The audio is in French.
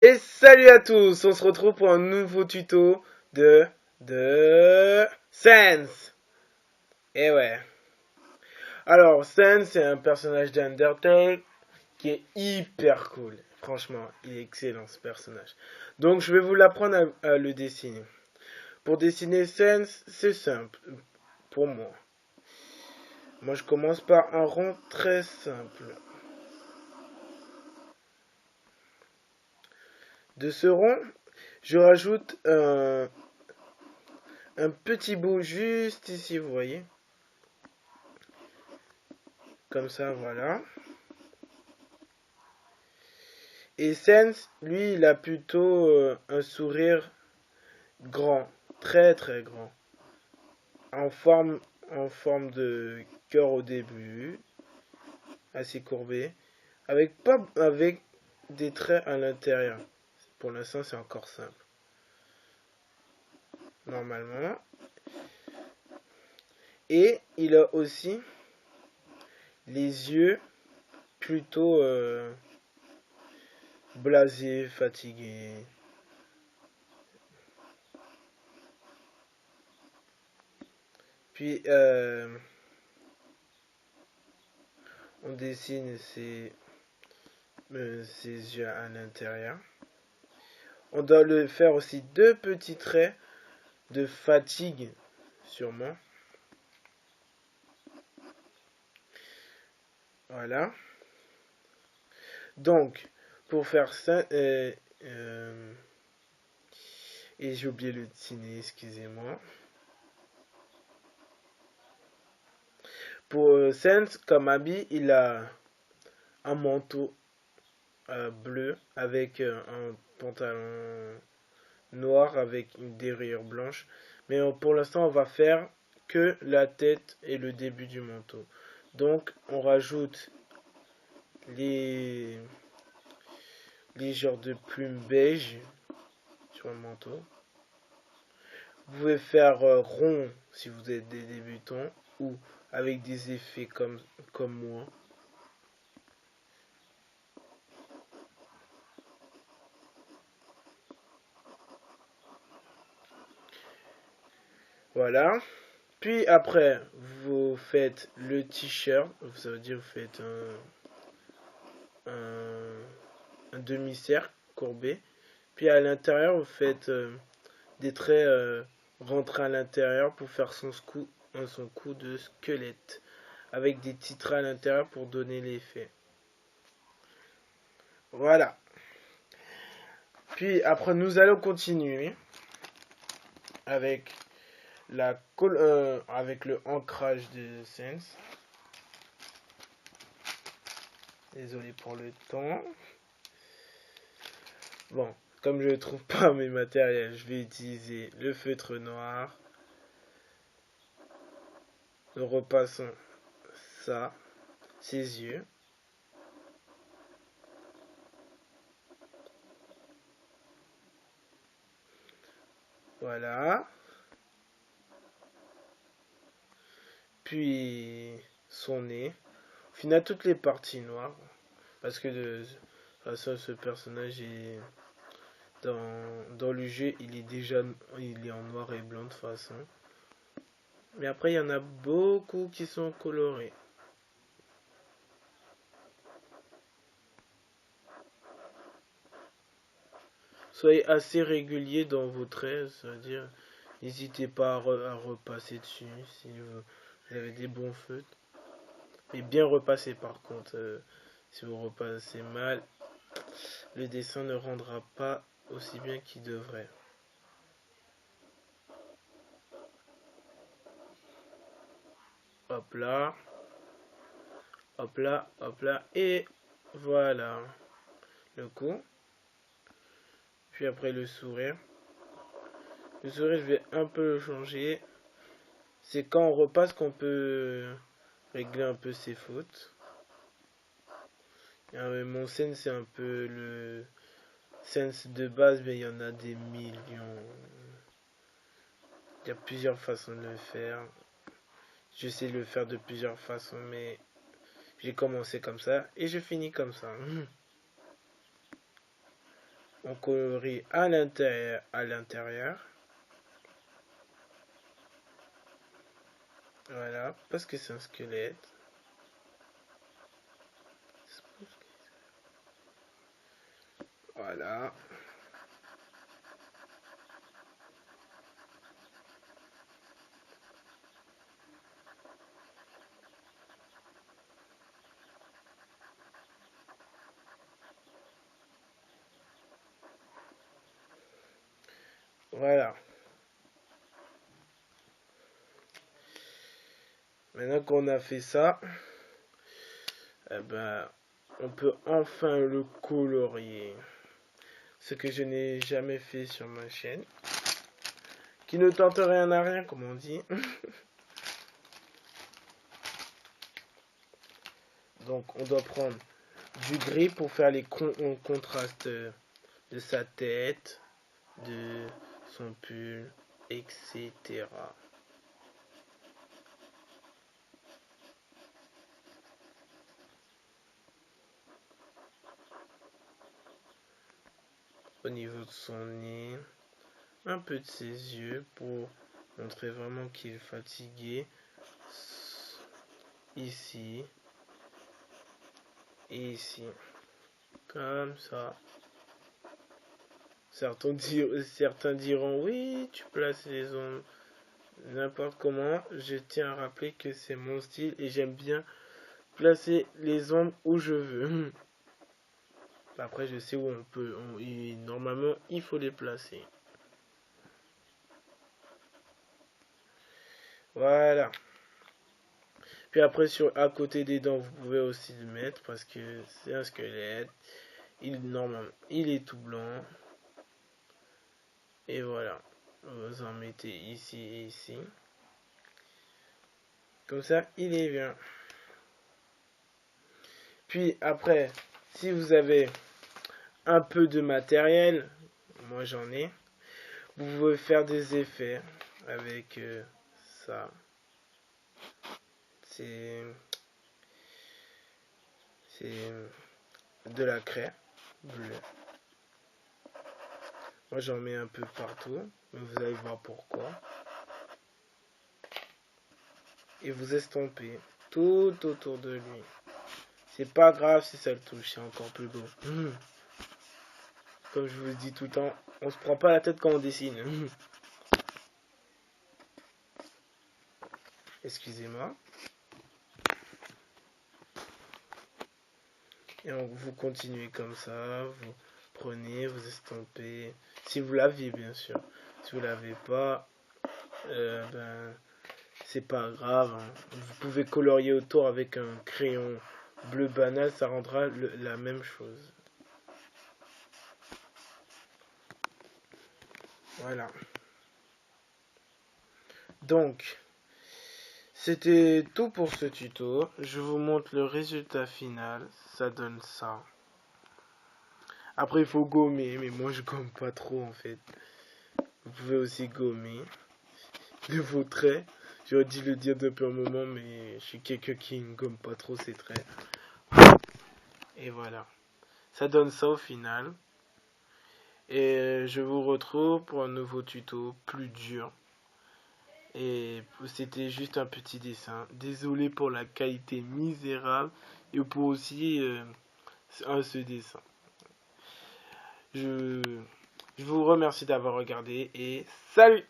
Et salut à tous, on se retrouve pour un nouveau tuto de Sans. Et ouais. Alors, Sans, c'est un personnage d'Undertale qui est hyper cool. Franchement, il est excellent ce personnage. Donc, je vais vous l'apprendre à le dessiner. Pour dessiner Sans, c'est simple pour moi. Moi, je commence par un rond très simple. De ce rond, je rajoute un petit bout juste ici, vous voyez. Comme ça, voilà. Et Sens, lui, il a plutôt un sourire grand, très très grand, en forme, en forme de cœur au début, assez courbé, avec des traits à l'intérieur. Pour l'instant, c'est encore simple. Normalement. Et il a aussi les yeux plutôt blasés, fatigués. Puis on dessine ses yeux à l'intérieur. On doit le faire aussi deux petits traits de fatigue, sûrement. Voilà. Donc, pour faire ça, et j'ai oublié le dessiner, excusez-moi. Pour Sense, comme habit, il a un manteau bleu avec un pantalon noir avec une déroulure blanche. Mais pour l'instant, on va faire que la tête et le début du manteau. Donc, on rajoute les genres de plumes beige sur le manteau. Vous pouvez faire rond si vous êtes des débutants ou avec des effets comme moi. Voilà. Puis après, vous faites le t-shirt. Ça veut dire vous faites un demi-cercle courbé. Puis à l'intérieur, vous faites des traits rentrés à l'intérieur pour faire son cou de squelette. Avec des petits traits à l'intérieur pour donner l'effet. Voilà. Puis après, nous allons continuer avec avec le ancrage de Sense. Désolé pour le temps. Bon, comme je ne trouve pas mes matériels, je vais utiliser le feutre noir. Nous repassons ça, ses yeux. Voilà. Puis son nez. Au final, toutes les parties noires. Parce que de toute façon, ce personnage est dans le jeu, il est en noir et blanc de toute façon. Mais après, il y en a beaucoup qui sont colorés. Soyez assez régulier dans vos traits, c'est-à-dire n'hésitez pas à repasser dessus si vous avez des bons feutres. Et bien repasser par contre, si vous repassez mal, le dessin ne rendra pas aussi bien qu'il devrait. Hop là, hop là, hop là, et voilà le cou. Puis après le sourire. Le sourire, je vais un peu le changer. C'est quand on repasse qu'on peut régler un peu ses fautes. Mon sense, c'est un peu le sense de base, mais il y en a des millions. Il y a plusieurs façons de le faire. J'essaie de le faire de plusieurs façons, mais j'ai commencé comme ça et je finis comme ça. on colorie à l'intérieur. Voilà, parce que c'est un squelette. Voilà. Voilà. Maintenant qu'on a fait ça, eh ben, on peut enfin le colorier. Ce que je n'ai jamais fait sur ma chaîne. Qui ne tente rien à rien, comme on dit. Donc on doit prendre du gris pour faire les contrastes de sa tête, de son pull, etc. Au niveau de son nez, un peu de ses yeux pour montrer vraiment qu'il est fatigué. Ici et ici, comme ça. Certains diront oui, tu places les ongles n'importe comment. Je tiens à rappeler que c'est mon style et j'aime bien placer les ombres où je veux. Après, je sais où on peut. Normalement, il faut les placer. Voilà. Puis après, à côté des dents, vous pouvez aussi le mettre parce que c'est un squelette. Normalement, il est tout blanc. Et voilà. Vous en mettez ici et ici. Comme ça, il est bien. Puis après, si vous avez un peu de matériel, moi j'en ai, vous pouvez faire des effets avec ça. C'est de la craie bleue. Moi j'en mets un peu partout, mais vous allez voir pourquoi. Et vous estompez tout autour de lui. C'est pas grave si ça le touche, c'est encore plus beau. Comme je vous dis tout le temps, on se prend pas la tête quand on dessine. Excusez-moi. Et vous continuez comme ça, vous prenez, vous estompez. Si vous l'aviez, bien sûr. Si vous l'avez pas, ben, c'est pas grave. Hein. Vous pouvez colorier autour avec un crayon bleu banal, ça rendra la même chose. Voilà. Donc, c'était tout pour ce tuto. Je vous montre le résultat final. Ça donne ça. Après, il faut gommer, mais moi je gomme pas trop en fait. Vous pouvez aussi gommer de vos traits. J'aurais dû le dire depuis un moment, mais je suis quelqu'un qui ne gomme pas trop ses traits. Et voilà. Ça donne ça au final. Et je vous retrouve pour un nouveau tuto plus dur. Et c'était juste un petit dessin. Désolé pour la qualité misérable et pour aussi ce dessin. Je vous remercie d'avoir regardé et salut!